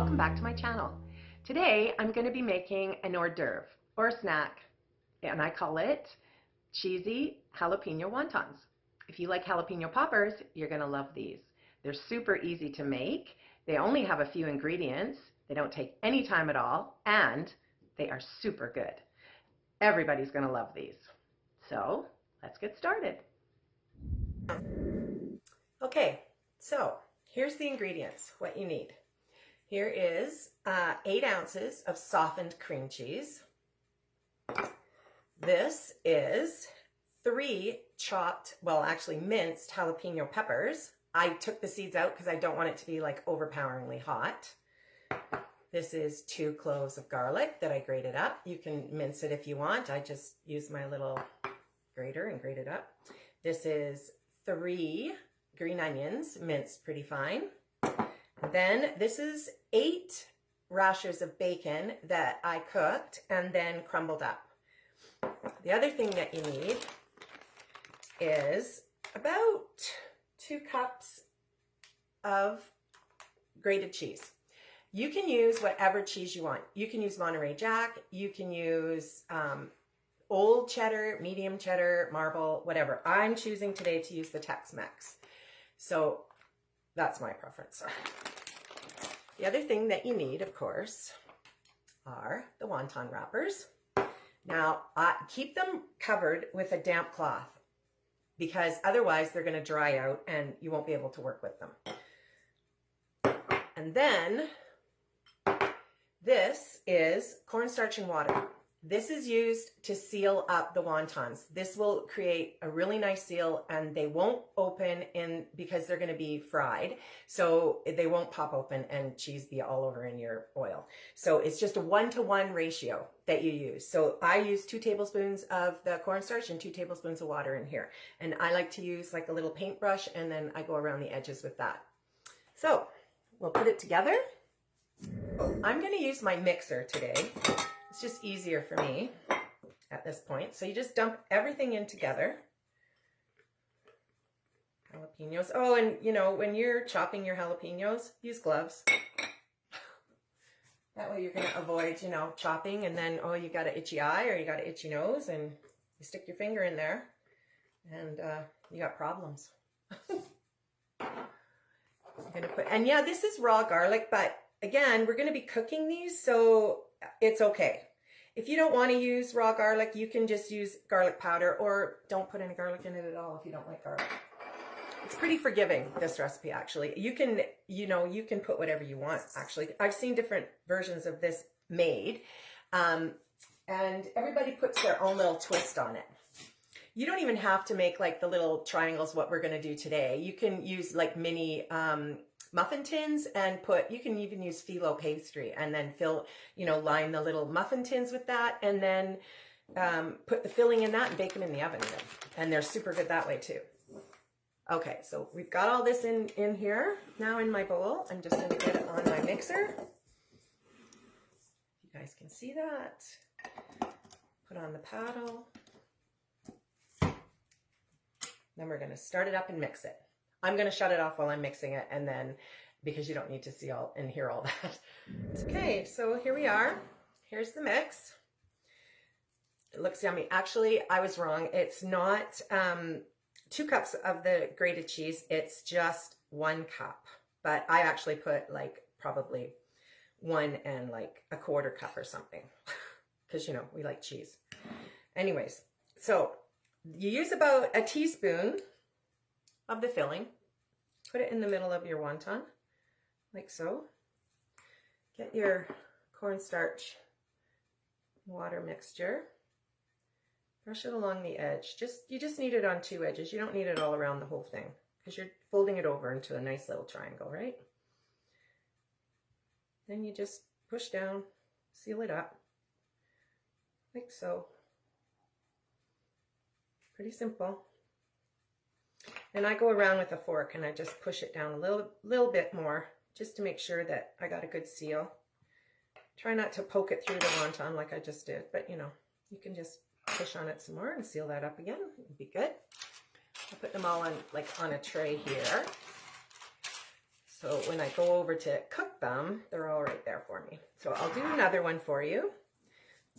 welcome back to my channel. Today I'm going to be making an hors d'oeuvre or a snack, and I call it cheesy jalapeno wontons. If you like jalapeno poppers, you're going to love these. They're super easy to make. They only have a few ingredients. They don't take any time at all, and they are super good. Everybody's going to love these. So let's get started. Okay, so here's the ingredients, what you need. Here is 8 ounces of softened cream cheese. This is 3 chopped, well actually minced jalapeno peppers. I took the seeds out because I don't want it to be like overpoweringly hot. This is 2 cloves of garlic that I grated up. You can mince it if you want. I just use my little grater and grate it up. This is 3 green onions, minced pretty fine. Then this is 8 rashers of bacon that I cooked and then crumbled up. The other thing that you need is about 2 cups of grated cheese. You can use whatever cheese you want. You can use Monterey Jack, you can use old cheddar, medium cheddar, marble, whatever. I'm choosing today to use the Tex-Mex. So that's my preference. The other thing that you need, of course, are the wonton wrappers. Now, keep them covered with a damp cloth because otherwise they're going to dry out and you won't be able to work with them. And then this is cornstarch and water. This is used to seal up the wontons. This will create a really nice seal and they won't open in because they're going to be fried. So they won't pop open and cheese be all over in your oil. So it's just a 1-to-1 ratio that you use. So I use 2 tablespoons of the cornstarch and 2 tablespoons of water in here. And I like to use like a little paintbrush and then I go around the edges with that. So we'll put it together. I'm going to use my mixer today. It's just easier for me at this point. So you just dump everything in together. Jalapenos. Oh, and you know, when you're chopping your jalapenos, use gloves. That way you're going to avoid, you know, chopping and then, oh, you got an itchy eye or you got an itchy nose and you stick your finger in there and you got problems. I'm gonna put, and yeah, this is raw garlic, but again, we're going to be cooking these, so it's okay. If you don't want to use raw garlic, you can just use garlic powder or don't put any garlic in it at all if you don't like garlic. It's pretty forgiving, this recipe, actually. You can, you know, you can put whatever you want, actually. I've seen different versions of this made, and everybody puts their own little twist on it. You don't even have to make like the little triangles, what we're going to do today. You can use like mini muffin tins and you can even use phyllo pastry and then fill, you know, line the little muffin tins with that and then put the filling in that and bake them in the oven even. And they're super good that way too. Okay, so we've got all this in here now in my bowl. I'm just going to get it on my mixer. You guys can see that. Put on the paddle. Then we're going to start it up and mix it. I'm going to shut it off while I'm mixing it and then, because you don't need to see all and hear all that. Okay, so here we are. Here's the mix. It looks yummy. Actually, I was wrong. It's not 2 cups of the grated cheese. It's just 1 cup. But I actually put like probably 1 and like a 1/4 cup or something. Because, you know, we like cheese. Anyways, so you use about a teaspoon of the filling. Put it in the middle of your wonton, like so. Get your cornstarch water mixture. Brush it along the edge. You just need it on 2 edges. You don't need it all around the whole thing because you're folding it over into a nice little triangle, right? Then you just push down, seal it up, like so. Pretty simple. And I go around with a fork and I just push it down a little bit more just to make sure that I got a good seal. Try not to poke it through the wonton like I just did, but you know, you can just push on it some more and seal that up again. It'd be good. I'll put them all on like on a tray here. So when I go over to cook them, they're all right there for me. So I'll do another one for you.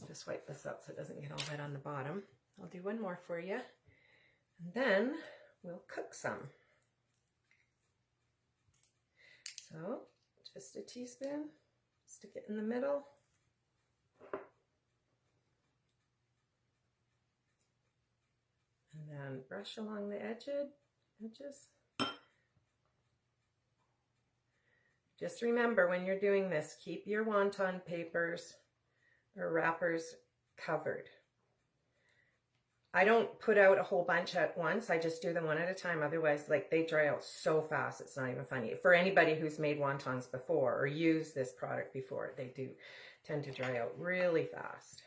Just wipe this up so it doesn't get all wet on the bottom. I'll do one more for you. And then we'll cook some. So just a teaspoon, stick it in the middle. And then brush along the edges. Just remember when you're doing this, keep your wonton papers or wrappers covered. I don't put out a whole bunch at once. I just do them one at a time. Otherwise, like, they dry out so fast, it's not even funny. For anybody who's made wontons before or used this product before, they do tend to dry out really fast.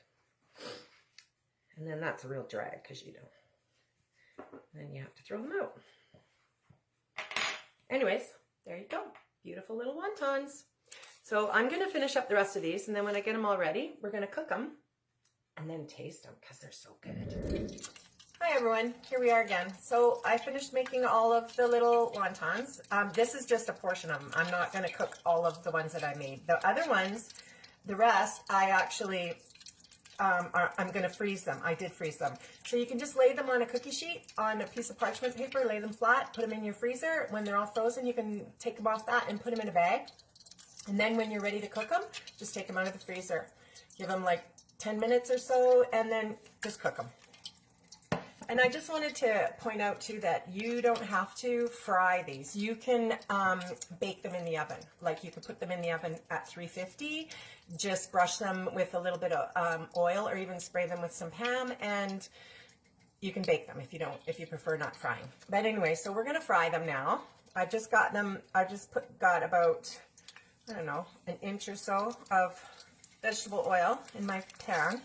And then that's a real drag because you don't. Then you have to throw them out. Anyways, there you go. Beautiful little wontons. So I'm going to finish up the rest of these, and then when I get them all ready, we're going to cook them and then taste them because they're so good. Hi everyone, here we are again. So I finished making all of the little wontons. This is just a portion of them. I'm not going to cook all of the ones that I made. The other ones, the rest, I actually, I'm going to freeze them. I did freeze them. So you can just lay them on a cookie sheet, on a piece of parchment paper, lay them flat, put them in your freezer. When they're all frozen, you can take them off that and put them in a bag. And then when you're ready to cook them, just take them out of the freezer. Give them like 10 minutes or so, and then just cook them. And I just wanted to point out too that you don't have to fry these. You can bake them in the oven. Like, you could put them in the oven at 350, just brush them with a little bit of oil, or even spray them with some Pam, and you can bake them if you prefer not frying. But anyway, so we're gonna fry them now. I've just got them, got about, I don't know, an inch or so of vegetable oil in my pan.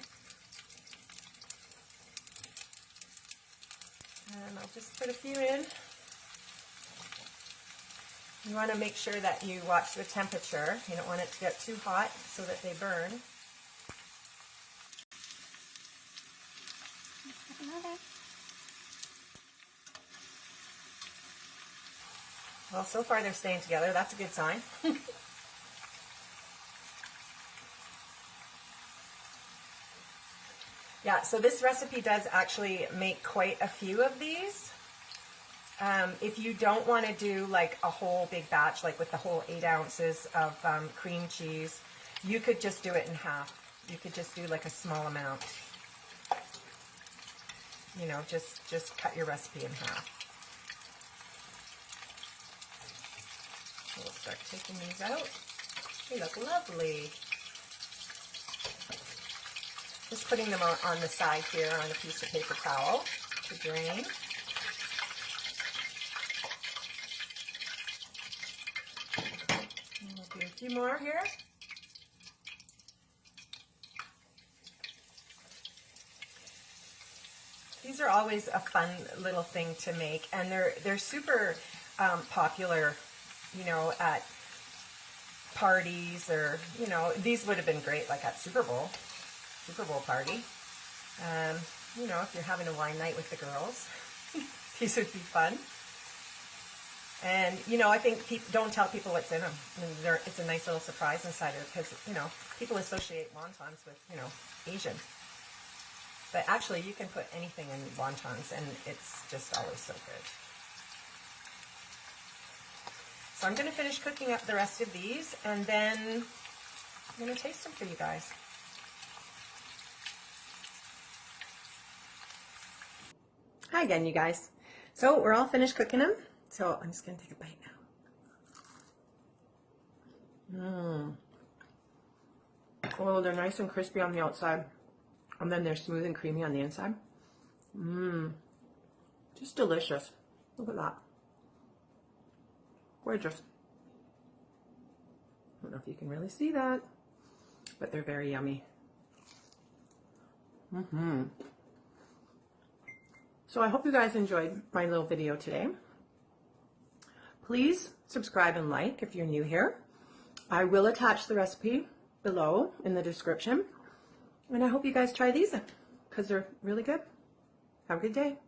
And I'll just put a few in. You want to make sure that you watch the temperature. You don't want it to get too hot so that they burn. Well, so far they're staying together. That's a good sign. Yeah, so this recipe does actually make quite a few of these. If you don't want to do like a whole big batch, like with the whole 8 ounces of cream cheese, you could just do it in half. You could just do like a small amount. You know, just cut your recipe in half. We'll start taking these out. They look lovely. Just putting them on the side here on a piece of paper towel to drain. And we'll do a few more here. These are always a fun little thing to make, and they're super popular, you know, at parties, or, you know, these would have been great like at Super Bowl party. You know, if you're having a wine night with the girls, these would be fun. And, you know, I think don't tell people what's in them. I mean, it's a nice little surprise inside it, because, you know, people associate wontons with, you know, Asian. But actually, you can put anything in wontons, and it's just always so good. So I'm going to finish cooking up the rest of these, and then I'm going to taste them for you guys. Hi again, you guys. So we're all finished cooking them. So I'm just going to take a bite now. Oh, they're nice and crispy on the outside. And then they're smooth and creamy on the inside. Just delicious. Look at that. Gorgeous. I don't know if you can really see that, but they're very yummy. So I hope you guys enjoyed my little video today. Please subscribe and like if you're new here. I will attach the recipe below in the description. And I hope you guys try these because they're really good. Have a good day.